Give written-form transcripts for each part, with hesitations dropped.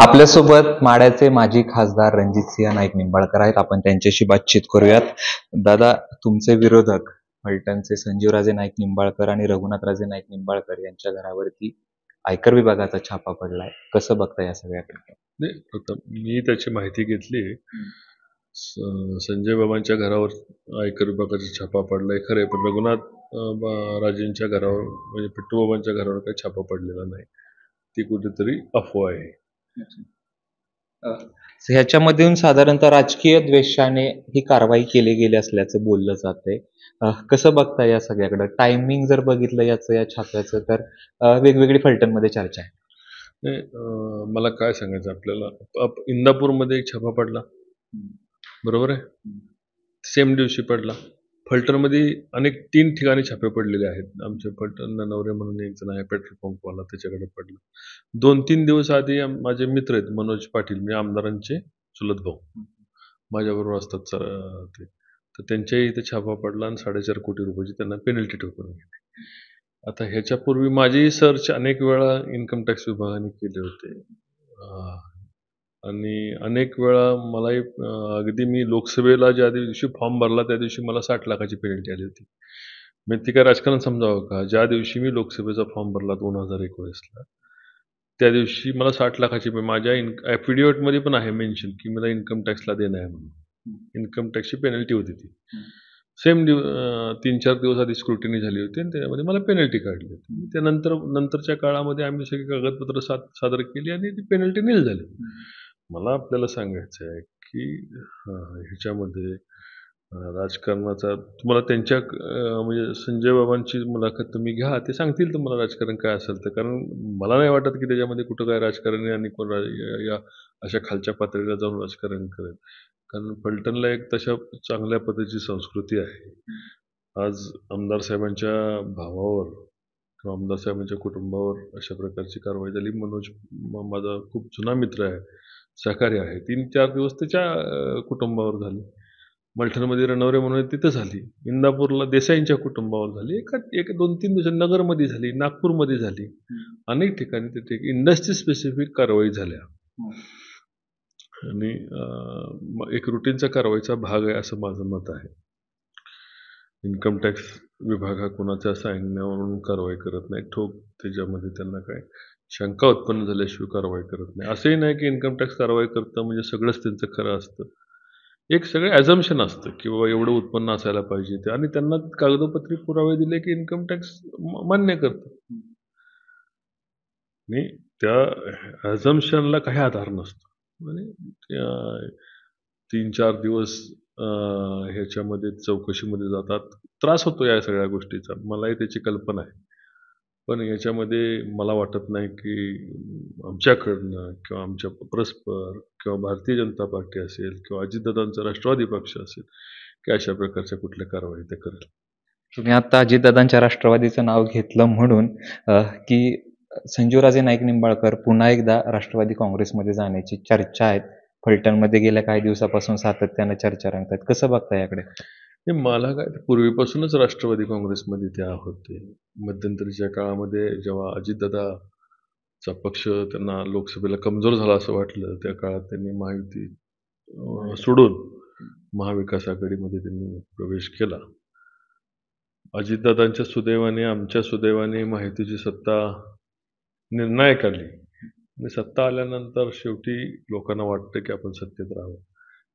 आपल्यासोबत माढ्याचे माजी खासदार रणजितसिंह नाईक निंबाळकर आहेत. आपण त्यांच्याशी बातचीत करूयात. दादा, तुमचे विरोधक फलटणचे संजीवराजे नाईक निंबाळकर आणि रघुनाथराजे नाईक निंबाळकर यांच्या घरावरती आयकर विभागाचा छापा पडलाय. कसं बघता या सगळ्याकडे? नाही, आता मी त्याची माहिती घेतली. संजय बाबांच्या घरावर आयकर विभागाचा छापा पडलाय खरंय, पण रघुनाथ राजेंच्या घरावर म्हणजे पिट्टू बाबांच्या घरावर काही छापा पडलेला नाही. ती कुठेतरी अफवा आहे. ह्याच्यामधून साधारणतः राजकीय द्वेषाने ही कारवाई केली गेली असल्याचं बोललं जातंय. कसं बघता या सगळ्याकडे? टायमिंग जर बघितलं याचं, या छाप्याचं, तर वेगवेगळी फलटणमध्ये चर्चा आहे. मला काय सांगायचं, आपल्याला इंदापूरमध्ये एक छापा पडला, बरोबर आहे, सेम दिवशी पडला. फलटणमध्ये अनेक 3 ठिकाणी छापे पडलेले आहेत. आमच्या फलटण नवरे म्हणून एक जण आहे पेट्रोल पंपवाला, त्याच्याकडे पडला. 2-3 दिवस आधी माझे मित्र आहेत मनोज पाटील, मी आमदारांचे चुलत भाऊ, माझ्याबरोबर असतात ते, तर त्यांच्याही इथे छापा पडला आणि 4.5 कोटी रुपयाची त्यांना पेनल्टी ठोकून गेली. आता ह्याच्यापूर्वी माझी सर्च अनेक वेळा इन्कम टॅक्स विभागाने केले होते आणि अनेक वेळा मलाही अगदी मी लोकसभेला ज्या दिवशी फॉर्म भरला त्या दिवशी मला 60 लाखाची पेनल्टी आली होती. मी ती काय राजकारण समजावं का? ज्या दिवशी मी लोकसभेचा फॉर्म भरला 2019ला, त्या दिवशी मला 60 लाखाची माझ्या ॲफिडेव्हिटमध्ये पण आहे मेन्शन की मला इन्कम टॅक्सला देणं आहे म्हणून. इन्कम टॅक्सची पेनल्टी होती ती. सेम 3-4 दिवस आधी स्क्रुटिनी झाली होती आणि त्यामध्ये मला पेनल्टी काढली होती. त्यानंतर नंतरच्या काळामध्ये आम्ही सगळी कागदपत्र सादर केली आणि ती पेनल्टी नील झाली. मला आपल्याला सांगायचं आहे की ह्याच्यामध्ये राजकारणाचा तुम्हाला त्यांच्या म्हणजे संजय बाबांची मुलाखत तुम्ही घ्या, ते सांगतील तुम्हाला राजकारण काय असेल तर. कारण मला नाही वाटत की त्याच्यामध्ये कुठं काय राजकारण आहे आणि कोण या अशा खालच्या पातळीला जाऊन राजकारण करेल. कारण फलटणला एक तशा चांगल्या पद्धतीची संस्कृती आहे. आज आमदार साहेबांच्या भावावर किंवा आमदार साहेबांच्या कुटुंबावर अशा प्रकारची कारवाई झाली. मनोज माझा खूप जुना मित्र आहे, सहकारी आहे. 3-4 दिवस त्याच्या कुटुंबावर झाली. मलठणमध्ये रणवरे म्हणून तिथं झाली. इंदापूरला देसाईंच्या कुटुंबावर झाली. एक 2-3 दिवस नगरमध्ये झाली, नागपूरमध्ये झाली. अनेक ठिकाणी तिथे इंडस्ट्री स्पेसिफिक कारवाई झाल्या आणि एक रुटीनचा कारवाईचा भाग आहे असं माझं मत आहे. इन्कम टॅक्स विभाग हा कोणाच्या सांगण्यावरून कारवाई करत नाही. ठोक त्याच्यामध्ये त्यांना काय शंका उत्पन्न झाल्याशिवाय कारवाई करत नाही. असंही नाही की इन्कम टॅक्स कारवाई करतं म्हणजे सगळंच त्यांचं खरं असतं. एक सगळं ॲझम्पशन असतं की बाबा एवढं उत्पन्न असायला पाहिजे ते, आणि त्यांना कागदोपत्री पुरावे दिले की इन्कम टॅक्स मान्य करतं. आणि त्या ॲझम्पशनला काही आधार नसतो. म्हणजे 3-4 दिवस ह्याच्यामध्ये चौकशीमध्ये जातात. त्रास होतो या सगळ्या गोष्टीचा, मलाही त्याची कल्पना आहे. पण याच्यामध्ये मला वाटत नाही की आमच्याकडनं किंवा आमच्या परस्पर किंवा भारतीय जनता पार्टी असेल किंवा अजितदादांचा राष्ट्रवादी पक्ष असेल की अशा प्रकारच्या कुठल्या कारवाई ते करेल. तुम्ही आता अजितदादांच्या राष्ट्रवादीचं नाव घेतलं म्हणून की संजीवराजे नाईक निंबाळकर पुन्हा एकदा राष्ट्रवादी काँग्रेसमध्ये जाण्याची चर्चा आहेत. फलटणमध्ये गेल्या काही दिवसापासून सातत्यानं चर्चा रंगतात. कसं बघता याकडे? मला काय, पूर्वीपासूनच राष्ट्रवादी काँग्रेसमध्ये त्या होते. मध्यंतरीच्या काळामध्ये जेव्हा अजितदादाचा पक्ष त्यांना लोकसभेला कमजोर झाला असं वाटलं, त्या काळात त्यांनी महायुती सोडून महाविकास आघाडीमध्ये त्यांनी प्रवेश केला. अजितदादांच्या सुदैवाने, आमच्या सुदैवाने महायुतीची सत्ता निर्णायक आली आणि सत्ता आल्यानंतर शेवटी लोकांना वाटतं की आपण सत्तेत राहावं.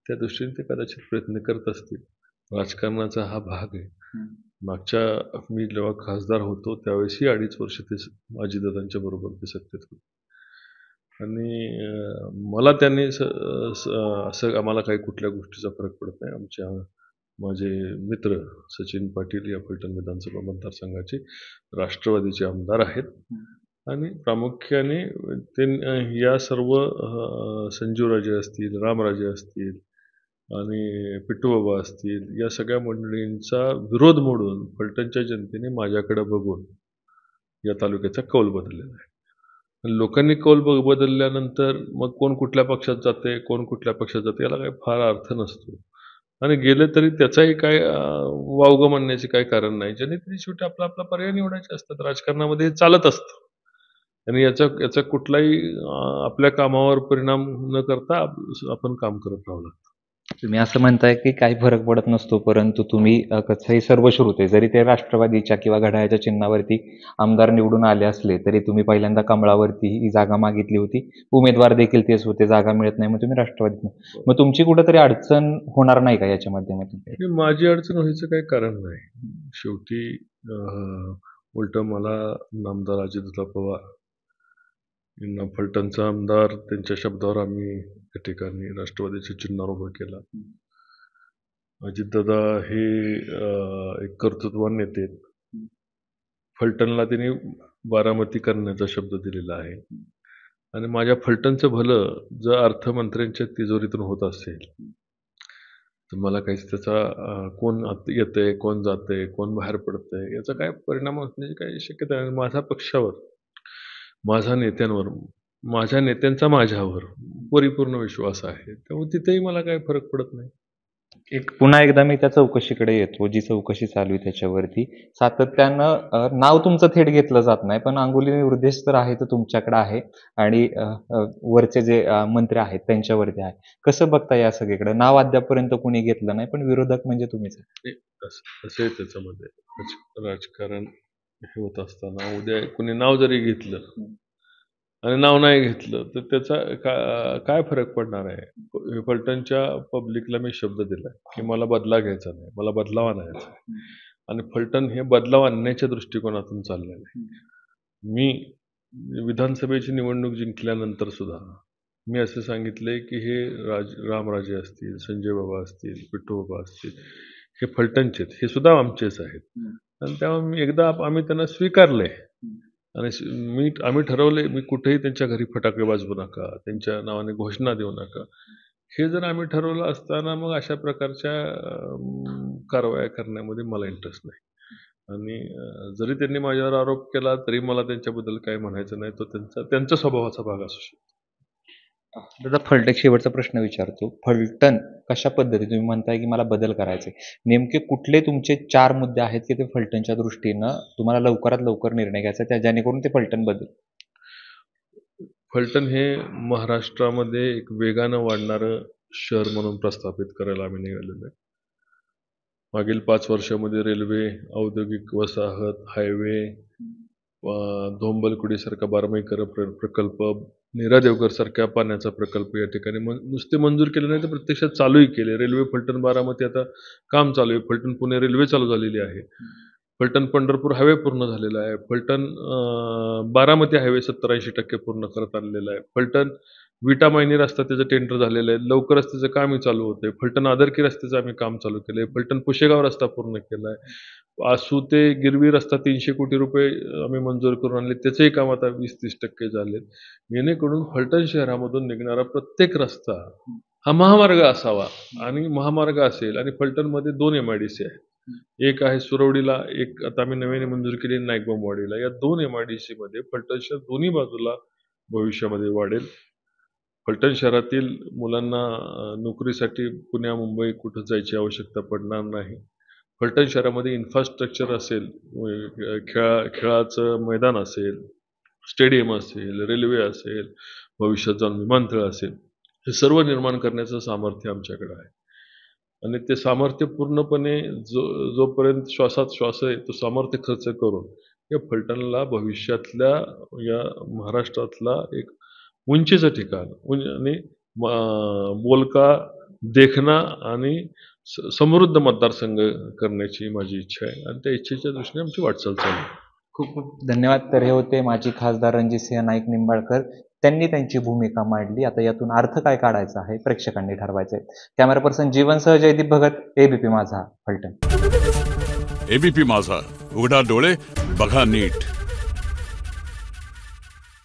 त्या दृष्टीने ते कदाचित प्रयत्न करत असतील. राजकारणाचा हा भाग आहे. मागच्या मी जेव्हा खासदार होतो त्यावेळेसही 2.5 वर्ष ते अजितदादांच्या बरोबर ते सत्तेत होते आणि मला त्यांनी असं आम्हाला काही कुठल्या गोष्टीचा फरक पडत नाही. माझे मित्र सचिन पाटील या फलटण विधानसभा मतदारसंघाचे राष्ट्रवादीचे आमदार आहेत आणि प्रामुख्याने ते या सर्व संजीवराजे असतील, रामराजे असतील आणि पिट्टूबाबा असतील, या सगळ्या मंडळींचा विरोध मोडून फलटणच्या जनतेने माझ्याकडे बघून या तालुक्याचा कौल बदललेला आहे. लोकांनी कौल बदलल्यानंतर मग कोण कुठल्या पक्षात जाते, कोण कुठल्या पक्षात जाते याला काही फार अर्थ नसतो आणि गेले तरी त्याचाही काय वावगं म्हणण्याचे काही कारण नाही. ज्यांनी तरी शेवटी आपला पर्याय निवडायचे असतात. राजकारणामध्ये चालत असतं. आणि याचा याचा कुठलाही आपल्या कामावर परिणाम न करता आपण काम करत राहावं लागतं. तुम्ही असं म्हणताय की काही फरक पडत नसतो, परंतु तुम्ही कसंही सर्वश्रुते जरी ते राष्ट्रवादीच्या किंवा घड्याळाच्या चिन्हावरती आमदार निवडून आले असले, तरी तुम्ही पहिल्यांदा कमळावरती ही जागा मागितली होती. उमेदवार देखील तेच होते, जागा मिळत नाही, मग तुम्ही राष्ट्रवादीत. मग तुमची कुठेतरी अडचण होणार नाही का याच्या माध्यमातून? आणि माझी अडचण व्हायचं काही कारण नाही. शेवटी उलट मला नामदार अजितदादा पवार यांना फलटणचा आमदार त्यांच्या शब्दावर आम्ही त्या ठिकाणी राष्ट्रवादीच्या चिन्हावर उभं केला. अजितदादा हे एक कर्तृत्ववान नेते आहेत. फलटणला त्यांनी बारामती करण्याचा शब्द दिलेला आहे आणि माझ्या फलटणचं भलं जर अर्थमंत्र्यांच्या तिजोरीतून होत असेल तर मला काहीच त्याचा कोण येतंय, कोण जातंय, कोण बाहेर पडतंय याचा काय परिणाम असण्याची काही शक्यता नाही. माझा पक्षावर, माझ्या नेत्यांवर, माझ्या नेत्यांचा माझ्यावर परिपूर्ण विश्वास आहे, त्यामुळे तिथेही मला काही फरक पडत नाही. पुन्हा एकदा मी त्या चौकशीकडे येतो, जी चौकशी चालू आहे त्याच्यावरती. सातत्यानं नाव तुमचं थेट घेतलं जात नाही, पण अंगुली निर्देश तर आहे तो तुमच्याकडे आहे आणि वरचे जे मंत्री आहेत त्यांच्यावरती आहे. कसं बघता या सगळीकडे? नाव अद्यापपर्यंत कोणी घेतलं नाही, पण विरोधक म्हणजे तुम्हीच आहे. असं आहे त्याच्यामध्ये राजकारण हे होत असताना उद्या कोणी नाव जरी घेतलं आणि नाव नाही घेतलं तर त्याचा काय फरक पडणार आहे? फलटणच्या पब्लिकला मी शब्द दिला की मला बदला घ्यायचा नाही, मला बदलाव आणायचा आहे आणि फलटण हे बदलाव आणण्याच्या दृष्टिकोनातून चाललेलं आहे. मी विधानसभेची निवडणूक जिंकल्यानंतर सुद्धा मी असं सांगितले की हे रामराजे असतील, संजय बाबा असतील, पिट्टू बाबा असतील, हे फलटणचेच, हे सुद्धा आमचेच आहेत आणि त्यामुळे एकदा आम्ही त्यांना स्वीकारले आणि आम्ही ठरवले मी कुठेही त्यांच्या घरी फटाके वाजवू नका, त्यांच्या नावाने घोषणा देऊ नका. हे जर आम्ही ठरवलं असताना मग अशा प्रकारच्या कारवाया करण्यामध्ये मला इंटरेस्ट नाही आणि जरी त्यांनी माझ्यावर आरोप केला तरी मला त्यांच्याबद्दल काही म्हणायचं नाही. तो त्यांचा स्वभावाचा भाग असू शकतो. दादा, शेवटचा प्रश्न विचारतो. फलटण कशा पद्धती तुम्ही म्हणताय की मला बदल करायचे, नेमके कुठले तुमचे 4 मुद्दे आहेत की ते फलटणच्या दृष्टीनं तुम्हाला लवकरात लवकर निर्णय घ्यायचा त्या जेणेकरून ते फलटण बदल? फलटण हे महाराष्ट्रामध्ये एक वेगानं वाढणारं शहर म्हणून प्रस्थापित करायला आम्ही निघालेलो आहे. मागील 5 वर्षामध्ये रेल्वे, औद्योगिक वसाहत, हायवे, धोंबलकुडीसारखा बारमाहीकर प्रकल्प, नीरा देवकर सारख्या पाण्याचा प्रकल्प या ठिकाणी नुसते मंजूर केले नाही तर प्रत्यक्षात चालूही केले. रेल्वे फलटण बारामती आता काम चालू आहे. फलटण पुणे रेल्वे चालू झालेली आहे. फलटण पंढरपूर हायवे पूर्ण झालेला आहे. फलटण बारामती हायवे 70-80% पूर्ण करत आणलेला आहे. फलटण विटा मायनी रस्ता त्याचं टेंडर झालेलं आहे, लवकरच त्याचं कामही चालू होतंय. फलटण आदरकी रस्त्याचं आम्ही काम चालू केलंय. फलटण पुशेगाव रस्ता पूर्ण केलाय. आसू ते गिरवी रस्ता 300 कोटी रुपये आम्ही मंजूर करून आणले, त्याचंही काम आता 20-30% झाले. जेणेकरून फलटण शहरामधून निघणारा प्रत्येक रस्ता हा महामार्ग असावा आणि महामार्ग असेल. आणि फलटणमध्ये 2 MIDC आहेत. एक आहे सुरवडीला, एक आता आम्ही नव्याने मंजूर केली नाईकबांबवाडीला. या 2 MIDC मध्ये फलटण शहर दोन्ही बाजूला भविष्यामध्ये वाढेल. फलटण शहरातील मुलांना नोकरीसाठी पुण्या मुंबई कुठं जायची आवश्यकता पडणार नाही. फलटण शहरामध्ये इन्फ्रास्ट्रक्चर असेल, खेळाचं मैदान असेल, स्टेडियम असेल, रेल्वे असेल, भविष्यात जाऊन विमानतळ असेल, हे सर्व निर्माण करण्याचं सामर्थ्य आमच्याकडे आहे आणि ते सामर्थ्य पूर्णपणे जोपर्यंत श्वासात श्वास आहे तो सामर्थ्य खर्च करून या फलटणला भविष्यातल्या या महाराष्ट्रातला एक उंचीचं ठिकाण आणि बोलका, देखणा आणि समृद्ध मतदारसंघ करण्याची माझी इच्छा आहे आणि त्या इच्छेच्या दृष्टीने आमची वाटचाल चालू आहे. खूप खूप धन्यवाद. तर हे होते माजी खासदार रणजितसिंह नाईक निंबाळकर. त्यांनी त्यांची भूमिका मांडली. आता यातून अर्थ काय काढायचा आहे प्रेक्षकांनी ठरवायचं आहे. कॅमेरा पर्सन जीवनसह जयदीप भगत, एबीपी माझा, फलटण. एबीपी माझा, उघडा डोळे बघा नीट.